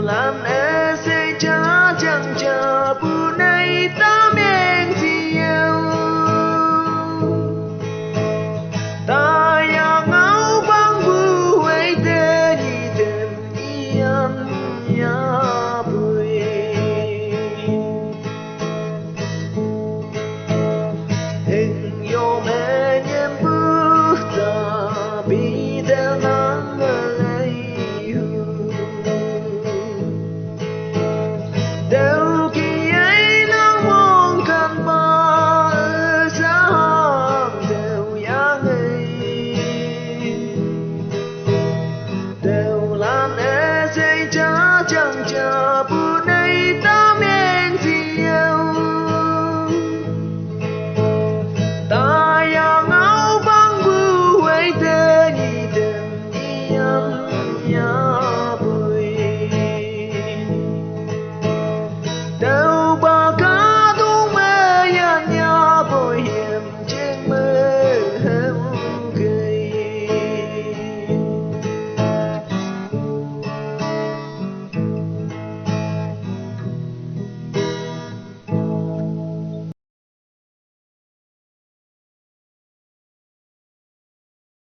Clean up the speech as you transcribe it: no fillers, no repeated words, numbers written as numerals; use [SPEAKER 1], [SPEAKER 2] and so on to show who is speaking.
[SPEAKER 1] làm e sẽ cha chẳng chờ bù này ta men yêu ta yang ngau bang bu ấy tên đi tìm yên nhà bùi hình yêu mẹ nhem bước ta bị đeo nắng lấy đâu khi ấy nó mong cần ba xa đều yang ấy đều làm e dây cha chẳng chờ bù này ta men yêu ta yang ngau bang bu ấy tên đi tìm đi âm nhà